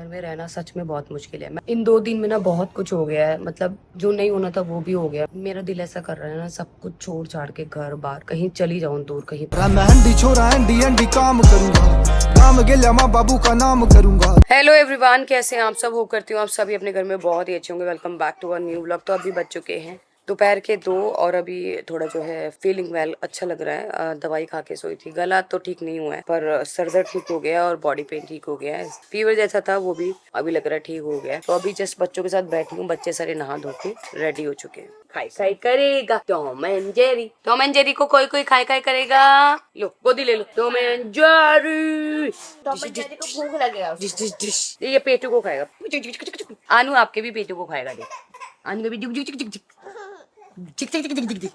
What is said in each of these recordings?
घर में रहना सच में बहुत मुश्किल है। मैं इन 2 दिन में ना बहुत कुछ हो गया है, मतलब जो नहीं होना था वो भी हो गया। मेरा दिल ऐसा कर रहा है ना, सब कुछ छोड़ छाड़ के घर बार कहीं चली जाऊं, दूर कहीं। छोरा एंडी एंडी काम करूंगा, काम गेल्या माँ बाबू का नाम करूंगा। हेलो एवरीवन, कैसे हैं आप सब? हो करती हूँ आप सभी अपने घर में बहुत ही अच्छे होंगे। Welcome back to our new vlog. तो अभी बज चुके हैं दोपहर के 2 और अभी थोड़ा जो है फीलिंग वेल अच्छा लग रहा है। दवाई खा के सोई थी, गला तो ठीक नहीं हुआ है पर सर दर्द ठीक हो गया और बॉडी पेन ठीक हो गया है। फीवर जैसा था वो भी अभी लग रहा है ठीक हो गया है। तो अभी जस्ट बच्चों के साथ बैठी हूँ, बच्चे सारे नहा धो के रेडी हो चुके हैं। खाई खाई करेगा Tom and Jerry. Tom and Jerry को कोई कोई खाई खाई करेगा। लो गोदी ले लो। Tom and Jerry. Tom and Jerry को भूख लगेगा। डिश डिश डिश। ये पेटू को खाएगा। आनू आपके भी पेटू को खाएगा। देख आनू का भी जुक जुक जुक जुक जुक जिक जिक जिक जिक जिक।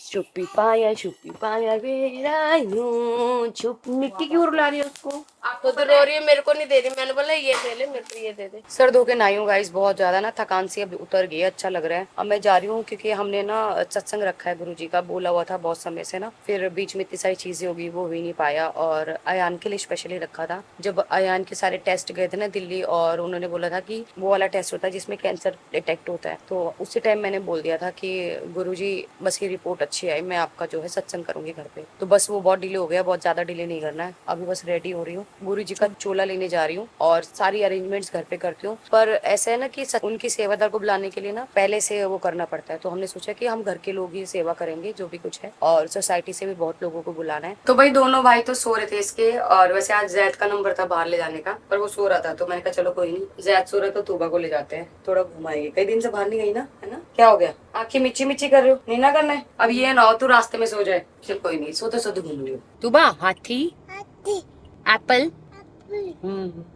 छुपी पाया मेरा यूं छुप। मिट्टी क्यों रुला रही है उसको? आपको तो रो रही है, मेरे को नहीं दे रही। मैंने बोला ये दे ले, मेरे को ये दे दे। सर धो के नहाई हूँ गाइस, बहुत ज्यादा ना थकान सी अब उतर गई है, अच्छा लग रहा है। अब मैं जा रही हूँ क्योंकि हमने ना सत्संग रखा है गुरुजी का, बोला हुआ था बहुत समय से ना, फिर बीच में इतनी सारी चीजें होगी वो हो ही नहीं पाया। और अयान के लिए स्पेशली रखा था। जब अयान के सारे टेस्ट गए थे ना दिल्ली, और उन्होंने बोला था कि वो वाला टेस्ट होता है जिसमें कैंसर डिटेक्ट होता है, तो उसी टाइम मैंने बोल दिया था कि गुरुजी बस ये रिपोर्ट अच्छी आई, मैं आपका जो है सत्संग करूंगी घर पे। तो बस वो बहुत डिले हो गया, बहुत ज्यादा डिले नहीं करना है। अभी बस रेडी हो रही हूँ, गुरु जी का चोला लेने जा रही हूँ और सारी अरेंजमेंट्स घर पे करती हूँ। पर ऐसा है ना कि उनकी सेवादार को बुलाने के लिए ना पहले से वो करना पड़ता है, तो हमने सोचा कि हम घर के लोग ही सेवा करेंगे जो भी कुछ है, और सोसाइटी से भी बहुत लोगों को बुलाना है। तो भाई दोनों भाई तो सो रहे थे इसके, और वैसे आज जैद का नंबर था बाहर ले जाने का, पर वो सो रहा था तो मैंने कहा चलो कोई नहीं, जैद सो रहा तो तूबा को ले जाते हैं, थोड़ा घुमाएंगे। कई दिन से बाहर नहीं गई ना, है ना? क्या हो गया? आंखें मिची मिची कर रही हो? नहीं ना करना है अब। ये ना हो तू रास्ते में सो जाए। चल कोई नहीं, सोते सोते घूम लियो। तूबा हाथी एप्पल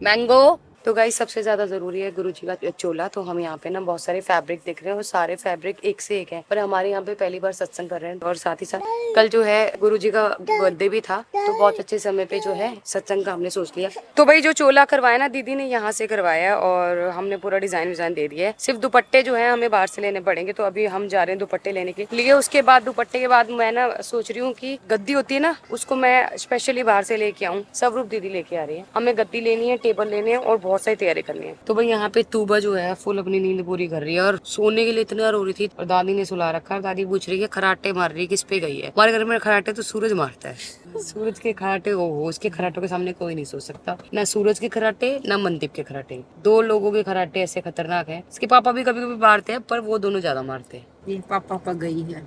मैंगो। तो गाइस सबसे ज्यादा जरूरी है गुरुजी का चोला। तो हम यहाँ पे ना बहुत सारे फैब्रिक देख रहे हैं और सारे फैब्रिक एक से एक है, पर हमारे यहाँ पे पहली बार सत्संग कर रहे हैं, और साथ ही साथ कल जो है गुरुजी का बर्थडे भी था, तो बहुत अच्छे समय पे जो है सत्संग का हमने सोच लिया। तो भाई जो चोला करवाया ना दीदी ने यहाँ से करवाया, और हमने पूरा डिजाइन विजाइन दे दिया है। सिर्फ दुपट्टे जो है हमें बाहर से लेने पड़ेंगे, तो अभी हम जा रहे हैं दुपट्टे लेने के लिए। उसके बाद दुपट्टे के बाद मैं ना सोच रही हूँ की गद्दी होती है ना, उसको मैं स्पेशली बाहर से लेके आऊँ। स्वरूप दीदी लेके आ रही है, हमें गद्दी लेनी है, टेबल लेने हैं और बहुत सारी तैयारी करनी है। तो भाई यहाँ पे तूबा जो है फुल अपनी नींद पूरी कर रही है, और सोने के लिए इतना रो रही थी, और दादी ने सुला रखा है। दादी पूछ रही है खराटे मार रही है, किस पे गई है? हमारे घर में खराटे तो सूरज मारता है। सूरज के खराटे, ओहो, उसके खराटों के सामने कोई नहीं सो सकता। ना सूरज के खराटे ना मनदीप के खराटे, 2 लोगों के खराटे ऐसे खतरनाक है। इसके पापा भी कभी कभी मारते हैं, पर वो दोनों ज्यादा मारते हैं। पापा गई है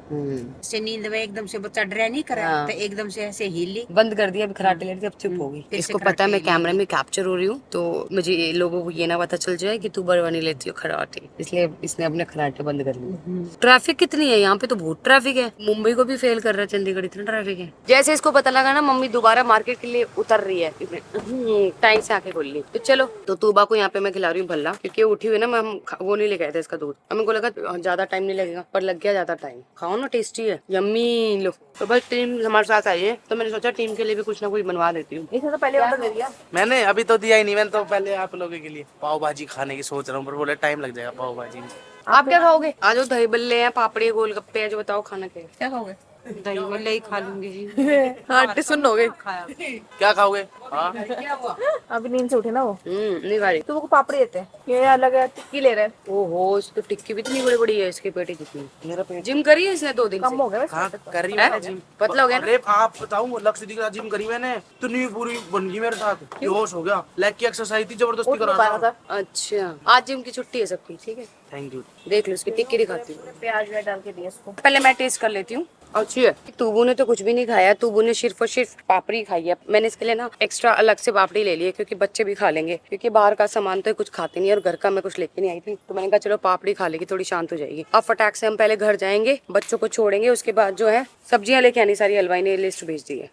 से नींद में एकदम से बच्चा डरा नहीं करा। हाँ। तो एकदम से ऐसे हिली, बंद कर दिया, अभी खराटे ले रही थी, अब चुप होगी। इसको पता है मैं कैमरे में कैप्चर हो रही हूँ, तो मुझे लोगों को ये ना पता चल जाए कि तू बरवानी लेती हो खराटे, इसलिए इसने अपने खराटे बंद कर लिए। ट्रैफिक कितनी है यहाँ पे, तो बहुत ट्रैफिक है। मुंबई को भी फेल कर रहा है चंडीगढ़, इतना ट्रैफिक है। जैसे इसको पता लगा ना मम्मी दोबारा मार्केट के लिए उतर रही है, टाइम से आके खोल ली। तो चलो, तो तूबा को यहाँ पे मैं खिला रही हूँ भल्ला, क्योंकि उठी हुई ना, मैं वो नहीं लेके आए थे इसका दूध। हमें को लगा ज्यादा टाइम नहीं लगेगा, पर लग गया ज्यादा टाइम। खाओ ना, टेस्टी है, यम्मी। लो तो बस टीम हमारे साथ आई है, तो मैंने सोचा टीम के लिए भी कुछ ना कुछ बनवा देती हूँ। इसने तो पहले ऑर्डर दे दिया। मैंने अभी तो दिया ही नहीं, मैंने तो पहले आप लोगों के लिए पाव भाजी खाने की सोच रहा हूँ, पर बोले टाइम लग जाएगा पाव भाजी में। आप क्या खाओगे? आज जो दही बल्ले हैं, पापड़ी, गोलगप्पे हैं, जो बताओ खाना क्या खाओगे? दही वाला ही खा लूंगी जी। हाँ सुन हो गए। क्या खाओगे? हाँ अभी नींद से उठे ना वो, नहीं भाई, तो वो पापड़ी देते हैं, ये अलग है, टिक्की ले रहे हैं। ओहो, इसकी तो टिक्की भी इतनी बड़ी बड़ी है, इसकी पेटी कितनी। मेरा पेट जिम करी है इसने 2 दिन कम से। हो गया वैसे। हाँ कर रही मैंने जिम। पतला हो गया ना? अरे आप बताऊँ, लक्ष्य दी के साथ जिम करी मैंने, इतनी पूरी बन गई मेरे साथ, बेहोश हो गया। लेग की एक्सरसाइज थी, जबरदस्ती उठ करा नहीं पा रहा था। था। अच्छा, आज जिम की छुट्टी है सबकी, ठीक है। Thank you. देख लो इसकी टिक्की दिखाती हूँ। प्याज व्याज डाल के दिया इसको। पहले मैं टेस्ट कर लेती हूँ। अच्छी है। तूबू ने तो कुछ भी नहीं खाया, तूबू ने सिर्फ और सिर्फ पापड़ी खाई है। मैंने इसके लिए ना एक्स्ट्रा अलग से पापड़ी ले ली है, क्योंकि बच्चे भी खा लेंगे, क्योंकि बाहर का सामान तो कुछ खाते नहीं है, और घर का मैं कुछ लेके नहीं आई थी, तो मैंने कहा चलो पापड़ी खा लेगी, थोड़ी शांत हो जाएगी। अब फटाक से हम पहले घर जाएंगे, बच्चों को छोड़ेंगे, उसके बाद जो है सब्जियां लेके आनी सारी। हलवाई ने लिस्ट भेज दी है।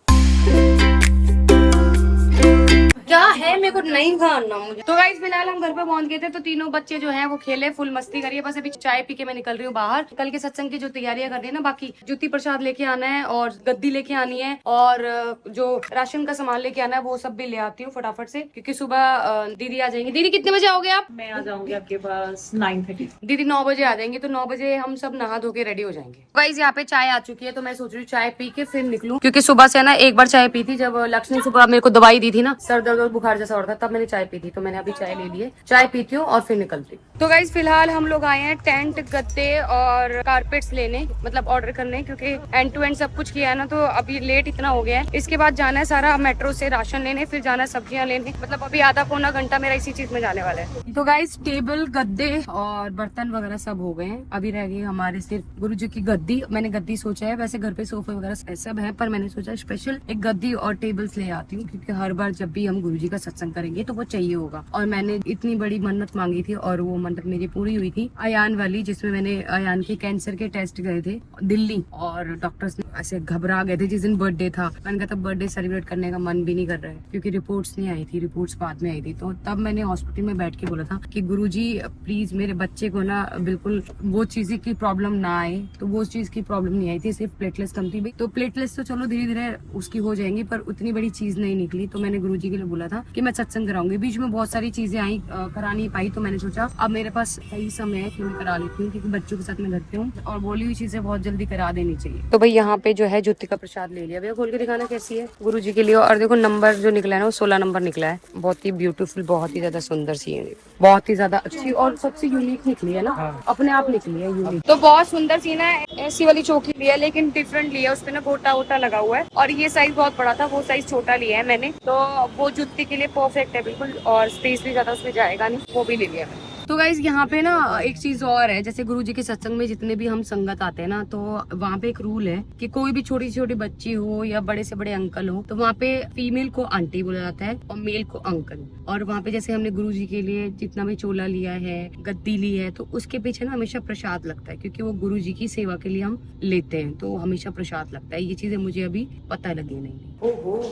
क्या है, मेरे को नहीं खाना मुझे। तो गाइस फिलहाल हम घर पे पहुंच गए थे, तो तीनों बच्चे जो हैं वो खेले, फुल मस्ती करिए। बस अभी चाय पी के मैं निकल रही हूँ बाहर। कल के सत्संग की जो तैयारियां कर रही है ना, बाकी ज्योति प्रसाद लेके आना है, और गद्दी लेके आनी है, और जो राशन का सामान लेके आना है वो सब भी ले आती हूँ फटाफट से, क्योंकि सुबह दीदी आ जाएंगी। दीदी कितने बजे आओगे आप? मैं आ जाऊंगी आपके पास 9:30। दीदी 9 बजे आ जाएंगी, तो 9 बजे हम सब नहा धो के रेडी हो जाएंगे। गाइस यहाँ पे चाय आ चुकी है, तो मैं सोच रही हूँ चाय पी के फिर निकलूं, क्योंकि सुबह से ना एक बार चाय पी थी, जब लक्ष्मी सुबह मेरे को दवाई दी थी ना सर दर्द और बुखार जैसा हो रहा था, तब मैंने चाय पी थी। तो मैंने अभी चाय ले ली है, चाय पीती हूँ और फिर निकलती हूँ। तो गाइस फिलहाल हम लोग आए हैं टेंट, गद्दे और कारपेट्स लेने, मतलब ऑर्डर करने, क्योंकि एंड टू एंड सब कुछ किया है ना, तो अभी लेट इतना हो गया है। इसके बाद जाना है सारा मेट्रो से राशन लेने, फिर जाना है सब्जियां लेने, मतलब अभी आधा पौना घंटा मेरा इसी चीज में जाने वाला है। तो गाइस टेबल, गद्दे और बर्तन वगैरह सब हो गए हैं। अभी रह गई हमारे सिर्फ गुरुजी की गद्दी। मैंने गद्दी सोचा है, वैसे घर पे सोफे वगैरह सब है, पर मैंने सोचा स्पेशल एक गद्दी और टेबल्स ले आती हूँ, क्योंकि हर बार जब भी हम गुरुजी का सत्संग करेंगे तो वो चाहिए होगा। और मैंने इतनी बड़ी मन्नत मांगी थी और वो मन्नत मेरी पूरी हुई थी, अयान वाली, जिसमें मैंने अयान के कैंसर के टेस्ट गए थे दिल्ली, और डॉक्टर्स ऐसे घबरा गए थे जिस दिन बर्थडे था। मैंने कहा तब बर्थडे सेलिब्रेट करने का मन भी नहीं कर रहा है, क्योंकि रिपोर्ट्स नहीं आई थी, रिपोर्ट्स बाद में आई थी। तो तब मैंने हॉस्पिटल में बैठ के बोला था कि गुरुजी प्लीज मेरे बच्चे को ना बिल्कुल वो चीज की प्रॉब्लम ना आए। तो वो चीज की प्रॉब्लम नहीं आई थी, सिर्फ प्लेटलेट्स कम थी। तो प्लेटलेट्स तो चलो धीरे धीरे उसकी हो जाएंगी, पर उतनी बड़ी चीज नहीं निकली। तो मैंने गुरुजी के लिए बोला था कि मैं सत्संग कराऊंगी। बीच में बहुत सारी चीजें आई, करा नहीं पाई। तो मैंने सोचा अब मेरे पास सही समय है कि मैं करा लेती हूँ, क्योंकि बच्चों के साथ मैं घर पे हूँ और बोली हुई चीजें बहुत जल्दी करा देनी चाहिए। तो भाई यहाँ पे जो है ज्योति का प्रसाद ले लिया। भैया खोल के दिखाना कैसी है गुरुजी के लिए। और देखो नंबर जो निकला है ना, वो 16 नंबर निकला है। बहुत ही ब्यूटीफुल, बहुत ही ज्यादा सुंदर सी है, बहुत ही ज्यादा अच्छी और सबसे यूनिक निकली है ना, अपने आप निकली है यूनिक। तो बहुत सुंदर सी ना ऐसी वाली चौकी ली है, लेकिन डिफरेंट लिया है। उसपे ना गोटा वोटा लगा हुआ है, और ये साइज बहुत बड़ा था, वो साइज छोटा लिया है मैंने। तो वो जुत्ती के लिए परफेक्ट है बिल्कुल, और स्पेस भी ज्यादा उसमें जाएगा नहीं, वो भी ले लिया मैंने। तो गाइज यहाँ पे ना एक चीज और है, जैसे गुरुजी के सत्संग में जितने भी हम संगत आते हैं ना, तो वहाँ पे एक रूल है कि कोई भी छोटी छोटी बच्ची हो या बड़े से बड़े अंकल हो, तो वहाँ पे फीमेल को आंटी बोला जाता है और मेल को अंकल। और वहाँ पे जैसे हमने गुरुजी के लिए जितना भी चोला लिया है, गद्दी ली है, तो उसके पीछे ना हमेशा प्रसाद लगता है, क्योंकि वो गुरुजी की सेवा के लिए हम लेते हैं, तो हमेशा प्रसाद लगता है। ये चीजें मुझे अभी पता लगी नहीं। ओहो,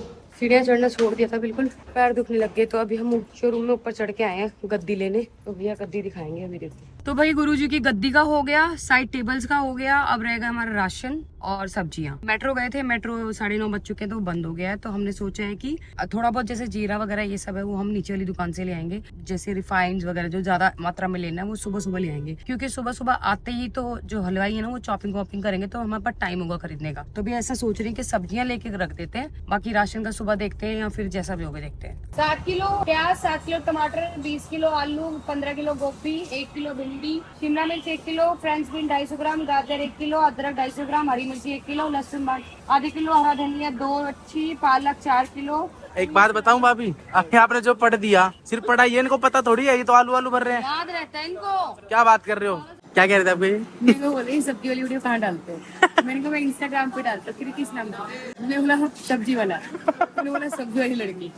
सीढ़ियाँ चढ़ना छोड़ दिया था, बिल्कुल पैर दुखने लग गए। तो अभी हम शोरूम में ऊपर चढ़ के आए हैं गद्दी लेने। तो भैया गद्दी दिखाएंगे अभी, देखो। तो भाई गुरुजी की गद्दी का हो गया, साइड टेबल्स का हो गया, अब रहेगा हमारा राशन और सब्जियां। मेट्रो गए थे, मेट्रो 9:30 बज चुके हैं, तो बंद हो गया है। तो हमने सोचा है कि थोड़ा बहुत जैसे जीरा वगैरह ये सब है, वो हम नीचे वाली दुकान से ले आएंगे। जैसे रिफाइंड वगैरह जो ज्यादा मात्रा में लेना है, वो सुबह सुबह ले आएंगे, क्योंकि सुबह सुबह आते ही तो जो हलवाई है ना, वो चॉपिंग वॉपिंग करेंगे, तो हमारे पास टाइम होगा खरीदने का। तो भी ऐसा सोच रहे हैं कि सब्जियां लेके रख देते हैं, बाकी राशन का सुबह देखते हैं, या फिर जैसा भी होगा देखते हैं। 7 किलो प्याज, 7 किलो टमाटर, 20 किलो आलू, 15 किलो गोभी, 1 किलो भिंडी, शिमला मिर्च 1 किलो, फ्रेंच बीन 250 ग्राम, गाजर 1 किलो, अदरक 250 ग्राम, हरी मिर्ची 1 किलो, लहसुन आधे किलो, हरा धनिया 2 अच्छी, पालक 4 किलो। एक बात बताऊं भाभी, अभी आपने जो पढ़ दिया, सिर्फ पढ़ा ये इनको पता थोड़ी है, ये तो आलू आलू भर रहे हैं। याद रहता है इनको। क्या बात कर रहे हो, क्या कह रहे थे आप? मेरे को बोल रही सब्जी वाली वीडियो कहाँ डालते हो? मैंने कहा मैं इंस्टाग्राम पे डालता हूँ। किस नाम से? मैंने बोला सब्जी वाला, मैंने बोला सब्जी वाली लड़की।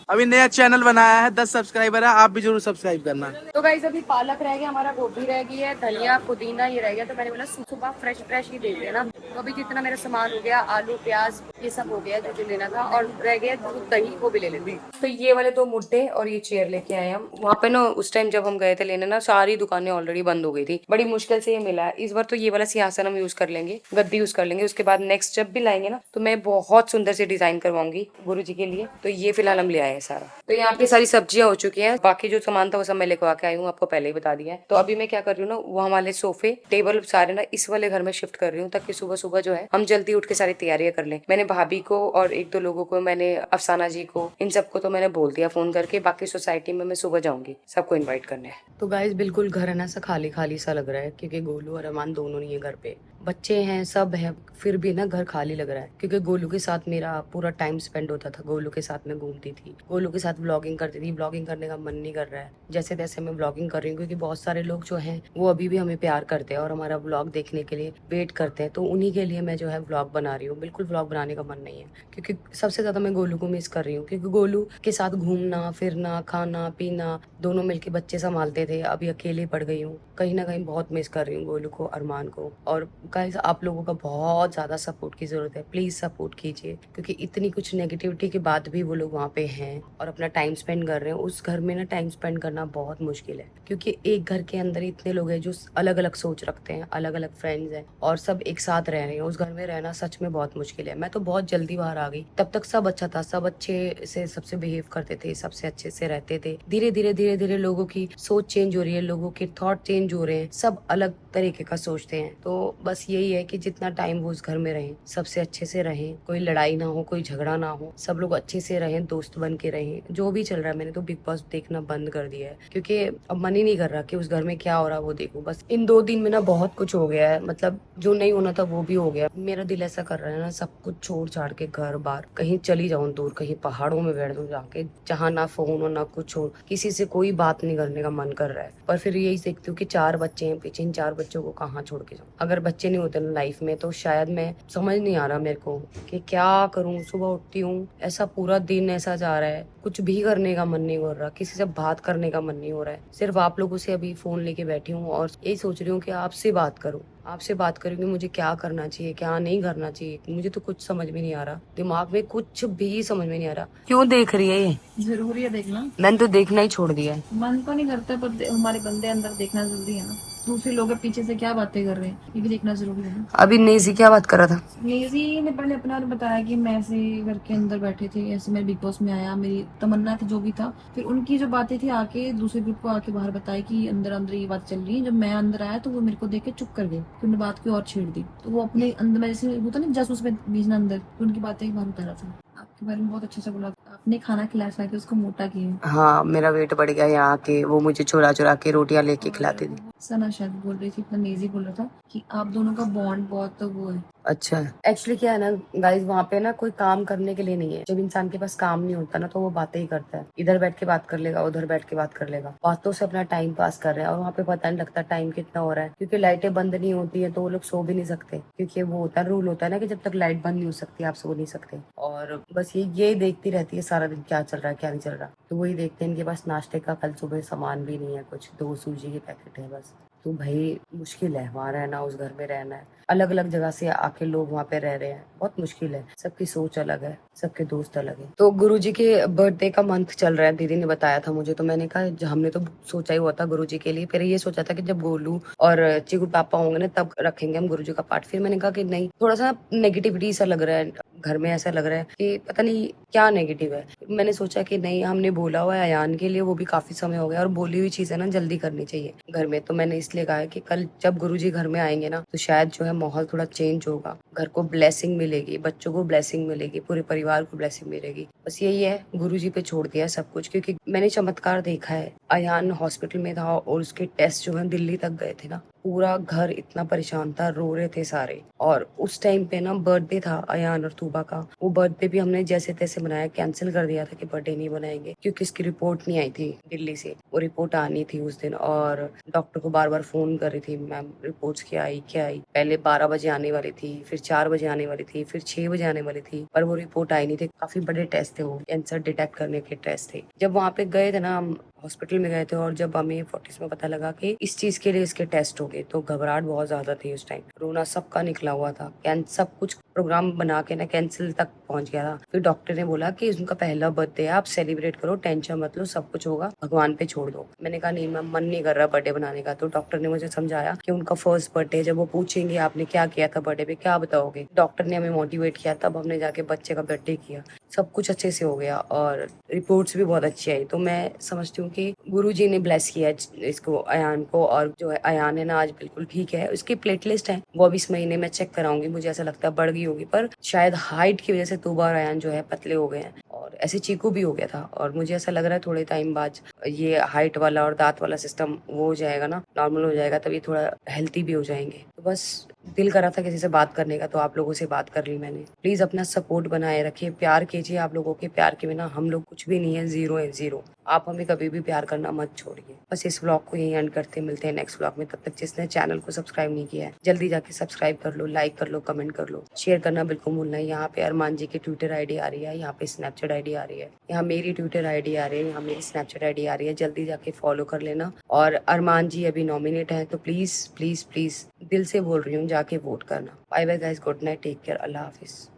अभी नया चैनल बनाया है, 10 सब्सक्राइबर है, आप भी जरूर सब्सक्राइब करना। तो गाइस अभी पालक रह गया हमारा, गोभी रह गई है, धनिया पुदीना ये रह गया। तो मैंने बोला सुबह फ्रेश ही दे देना। तो अभी जितना मेरा सामान हो गया, आलू प्याज ये सब हो गया जो जो लेना था, और रह गया दूध दही, वो भी ले लेंगे। तो ये वाले 2 मुट्ठे और ये चेयर लेके आए हम। वहाँ पे ना उस टाइम जब हम गए थे लेने ना, सारी दुकानें ऑलरेडी बंद हो गई थी, बड़ी मुश्किल से ये मिला है। इस बार तो ये वाला सिंहासन हम यूज कर लेंगे, गद्दी यूज कर लेंगे। उसके बाद नेक्स्ट जब भी लाएंगे ना, तो मैं बहुत सुंदर से डिजाइन करवाऊंगी गुरुजी के लिए। तो ये फिलहाल हम ले आए हैं सारा। तो यहाँ पे सारी सब्जियां हो चुकी हैं, बाकी जो सामान था वो सब मैं लेकर के आई हूँ, आपको पहले ही बता दिया है। तो अभी मैं क्या कर रही हूँ ना, वहाँ वाले सोफे टेबल सारे ना इस वाले घर में शिफ्ट कर रही हूँ, ताकि सुबह सुबह जो है हम जल्दी उठ के सारी तैयारियां कर लें। मैंने भाभी को और 1-2 लोगों को, मैंने अफसाना जी को, इन सबको तो मैंने बोल दिया फोन करके। बाकी सोसाइटी में मैं सुबह जाऊंगी सबको इन्वाइट करने। तो गाइस बिल्कुल घर है ना सा खाली खाली सा लग रहा है, क्योंकि गोलू और अमान दोनों नहीं है घर पे। बच्चे हैं, सब है, फिर भी ना घर खाली लग रहा है, क्योंकि गोलू के साथ मेरा पूरा टाइम स्पेंड होता था। गोलू के साथ मैं घूमती थी, गोलू के साथ व्लॉगिंग करती थी। व्लॉगिंग करने का मन नहीं कर रहा है, जैसे तैसे मैं व्लॉगिंग कर रही हूँ, क्योंकि बहुत सारे लोग जो हैं वो अभी भी हमें प्यार करते हैं और हमारा व्लॉग देखने के लिए वेट करते हैं। तो उन्हीं के लिए मैं जो है व्लॉग बना रही हूँ। बिल्कुल व्लॉग बनाने का मन नहीं है, क्योंकि सबसे ज्यादा मैं गोलू को मिस कर रही हूँ, क्योंकि गोलू के साथ घूमना फिरना, खाना पीना, दोनों मिलके बच्चे संभालते थे। अभी अकेली पड़ गई हूँ, कहीं ना कहीं बहुत मिस कर रही हूँ गोलू को, अरमान को। और गाइस आप लोगों का बहुत ज्यादा सपोर्ट की जरूरत है, प्लीज सपोर्ट कीजिए, क्योंकि इतनी कुछ नेगेटिविटी के बाद भी वो लोग वहाँ पे हैं और अपना टाइम स्पेंड कर रहे हैं। उस घर में ना टाइम स्पेंड करना बहुत मुश्किल है, क्योंकि एक घर के अंदर इतने लोग हैं जो अलग अलग सोच रखते हैं, अलग अलग फ्रेंड्स हैं, और सब एक साथ रह रहे हैं। उस घर में रहना सच में बहुत मुश्किल है। मैं तो बहुत जल्दी बाहर आ गई, तब तक सब अच्छा था, सब अच्छे से सबसे बिहेव करते थे, सबसे अच्छे से रहते थे। धीरे धीरे लोगों की सोच चेंज हो रही है, लोगों के थॉट चेंज हो रहे हैं, सब अलग तरीके का सोचते हैं। तो बस यही है कि जितना टाइम वो उस घर में रहें, सबसे अच्छे से रहें, कोई लड़ाई ना हो, कोई झगड़ा ना हो, सब लोग अच्छे से रहें, दोस्त बन के रहें। जो भी चल रहा है, मैंने तो बिग बॉस देखना बंद कर दिया है, क्योंकि अब मन ही नहीं कर रहा कि उस घर में क्या हो रहा है वो देखूं। बस इन 2 दिन में ना बहुत कुछ हो गया है, मतलब जो नहीं होना था वो भी हो गया। मेरा दिल ऐसा कर रहा है ना, सब कुछ छोड़ छाड़ के घर बार कहीं चली जाऊं दूर, कहीं पहाड़ों में बैठ जाऊं जाके, जहाँ ना फोन हो ना कुछ हो, किसी से कोई बात नहीं करने का मन कर रहा है। पर फिर यही देखती हूँ कि 4 बच्चे हैं पीछे, इन 4 बच्चों को कहाँ छोड़ के जाऊँ। अगर बच्चे नहीं होते ना लाइफ में, तो शायद मैं समझ नहीं आ रहा मेरे को कि क्या करूँ। सुबह उठती हूँ, ऐसा पूरा दिन ऐसा जा रहा है, कुछ भी करने का मन नहीं हो रहा, किसी से बात करने का मन नहीं हो रहा है। सिर्फ आप लोगों से अभी फोन लेके बैठी हूँ और यही सोच रही हूँ कि आपसे बात करूँ, आपसे बात करूंगी मुझे क्या करना चाहिए, क्या नहीं करना चाहिए। मुझे तो कुछ समझ में नहीं आ रहा, दिमाग में कुछ भी समझ में नहीं आ रहा। क्यों देख रही है ये? जरूरी है देखना। मैंने तो देखना ही छोड़ दिया है। मन तो नहीं करता, पर हमारे बंदे अंदर देखना जरूरी है ना। दूसरे लोग पीछे से क्या बातें कर रहे हैं, ये भी देखना जरूरी है ना। अभी नेजी क्या बात कर रहा था? नेजी ने पहले अपना बताया कि मैं ऐसे घर के अंदर बैठे थे, ऐसे मैं बिग बॉस में आया, मेरी तमन्ना थी जो भी था। फिर उनकी जो बातें थी आके दूसरे ग्रुप को आके बाहर बताई कि अंदर अंदर ये बात चल रही है। जब मैं अंदर आया तो वो मेरे को देख के चुप कर गए, फिर उन्होंने बात की और छेड़ दी। तो वो अपने अंदर में जैसे होता ना जासूस में भेजना अंदर, तो उनकी बातें बाहर बता रहा था। आपके बारे में बहुत अच्छे से बोला, आपने खाना खिलाया के उसको मोटा किया। हाँ, मेरा वेट बढ़ गया यहाँ के, वो मुझे चुरा चुरा के रोटियां लेके खिलाती थी। सना शायद बोल रही थी, अपना नेजी बोल रहा था कि आप दोनों का बॉन्ड बहुत तो वो है। अच्छा, एक्चुअली क्या है ना गाइज, वहाँ पे ना कोई काम करने के लिए नहीं है। जब इंसान के पास काम नहीं होता ना, तो वो बातें ही करता है, इधर बैठ के बात कर लेगा, उधर बैठ के बात कर लेगा, बातों से अपना टाइम पास कर रहे हैं। और वहाँ पे पता नहीं लगता टाइम कितना हो रहा है, क्योंकि लाइटें बंद नहीं होती है तो वो लोग सो भी नहीं सकते, क्योंकि वो होता है रूल होता है ना कि जब तक लाइट बंद नहीं हो सकती आप सो नहीं सकते। और बस ये देखती रहती है सारा दिन क्या चल रहा है क्या नहीं चल रहा। तो वही देखते हैं, इनके पास नाश्ते का कल सुबह सामान भी नहीं है, कुछ 2 सूजी के पैकेट है बस। तो भाई मुश्किल है वहाँ रहना, उस घर में रहना है। अलग अलग जगह से आके लोग वहाँ पे रह रहे हैं, बहुत मुश्किल है। सबकी सोच अलग है, सबके दोस्त अलग है। तो गुरुजी के बर्थडे का मंथ चल रहा है, दीदी ने बताया था मुझे, तो मैंने कहा हमने तो सोचा ही हुआ था गुरुजी के लिए। फिर ये सोचा था कि जब गोलू और चिकू पापा होंगे ना तब रखेंगे हम गुरुजी का पाठ। फिर मैंने कहा कि नहीं, थोड़ा सा नेगेटिविटी सा लग रहा है घर में, ऐसा लग रहा है कि पता नहीं क्या नेगेटिव है। मैंने सोचा कि नहीं, हमने बोला हुआ है अयान के लिए, वो भी काफी समय हो गया, और बोली हुई चीज है ना जल्दी करनी चाहिए घर में। तो मैंने इसलिए कहा है कि कल जब गुरुजी घर में आएंगे ना, तो शायद जो है माहौल थोड़ा चेंज होगा, घर को ब्लेसिंग मिलेगी, बच्चों को ब्लेसिंग मिलेगी, पूरे परिवार को ब्लेसिंग मिलेगी। बस यही है, गुरुजी पे छोड़ दिया है सब कुछ। क्योंकि मैंने चमत्कार देखा है, अयान हॉस्पिटल में था और उसके टेस्ट जो है दिल्ली तक गए थे ना, पूरा घर इतना परेशान था, रो रहे थे सारे। और उस टाइम पे ना बर्थडे था अयान और तूबा का, वो बर्थडे भी हमने जैसे तैसे मनाया, कैंसिल कर दिया था कि बर्थडे नहीं बनाएंगे, क्योंकि इसकी रिपोर्ट नहीं आई थी दिल्ली से। वो रिपोर्ट आनी थी उस दिन, और डॉक्टर को बार बार फोन कर रही थी, मैम रिपोर्ट्स क्या आई क्या आई। पहले 12 बजे आने वाली थी, फिर 4 बजे आने वाली थी, फिर 6 बजे आने वाली थी, पर वो रिपोर्ट आई नहीं थी। काफी बड़े टेस्ट थे, वो कैंसर डिटेक्ट करने के टेस्ट थे। जब वहाँ पे गए थे ना, हम हॉस्पिटल में गए थे, और जब हमें 40 में पता लगा कि इस चीज के लिए इसके टेस्ट हो गए, तो घबराहट बहुत ज्यादा थी उस टाइम, रोना सबका निकला हुआ था। सब कुछ प्रोग्राम बना के ना कैंसिल तक पहुंच गया था। फिर डॉक्टर ने बोला कि उनका पहला बर्थडे है, आप सेलिब्रेट करो, टेंशन मत लो, सब कुछ होगा, भगवान पे छोड़ दो। मैंने कहा नहीं मैम, मन नहीं कर रहा बर्थडे बनाने का। तो डॉक्टर ने मुझे समझाया कि उनका फर्स्ट बर्थडे, जब वो पूछेंगे आपने क्या किया था बर्थडे पे, क्या बताओगे। डॉक्टर ने हमें मोटिवेट किया, तब हमने जाके बच्चे का बर्थडे किया, सब कुछ अच्छे से हो गया और रिपोर्ट्स भी बहुत अच्छी आई। तो मैं समझती हूँ कि गुरुजी ने ब्लेस किया इसको, अयान को। और जो है अयान है ना, आज बिल्कुल ठीक है। उसकी प्लेटलिस्ट है वो अभी इस महीने में चेक कराऊंगी, मुझे ऐसा लगता है बढ़ गई होगी, पर शायद हाइट की वजह से तूबा और अयान जो है पतले हो गए हैं, और ऐसे चीकू भी हो गया था। और मुझे ऐसा लग रहा है थोड़े टाइम बाद ये हाइट वाला और दांत वाला सिस्टम वो हो जाएगा ना, नॉर्मल हो जाएगा, तब ये थोड़ा हेल्थी भी हो जाएंगे। तो बस दिल करा था किसी से बात करने का, तो आप लोगों से बात कर ली मैंने। प्लीज अपना सपोर्ट बनाए रखिए, प्यार कीजिए, आप लोगों के प्यार के बिना हम लोग कुछ भी नहीं है, जीरो है जीरो। आप हमें कभी भी प्यार करना मत छोड़िए। बस इस व्लॉग को यहीं एंड करते, मिलते हैं नेक्स्ट व्लॉग में। तब तक जिसने चैनल को सब्सक्राइब नहीं किया है, जल्दी जाके सब्सक्राइब कर लो, लाइक कर लो, कमेंट कर लो, शेयर करना बिल्कुल भूलना है। यहाँ पे अरमान जी की ट्विटर आईडी आ रही है, यहाँ पे स्नैपचैट आईडी आ रही है, यहाँ मेरी ट्विटर आईडी आ रही है, यहाँ मेरी स्नैपचैट आईडी आ रही है, जल्दी जाके फॉलो कर लेना। और अरमान जी अभी नॉमिनेट है, तो प्लीज प्लीज प्लीज दिल से बोल रही हूँ, जाके वोट करना। Bye bye guys, good night, take care, अल्लाह हाफिज।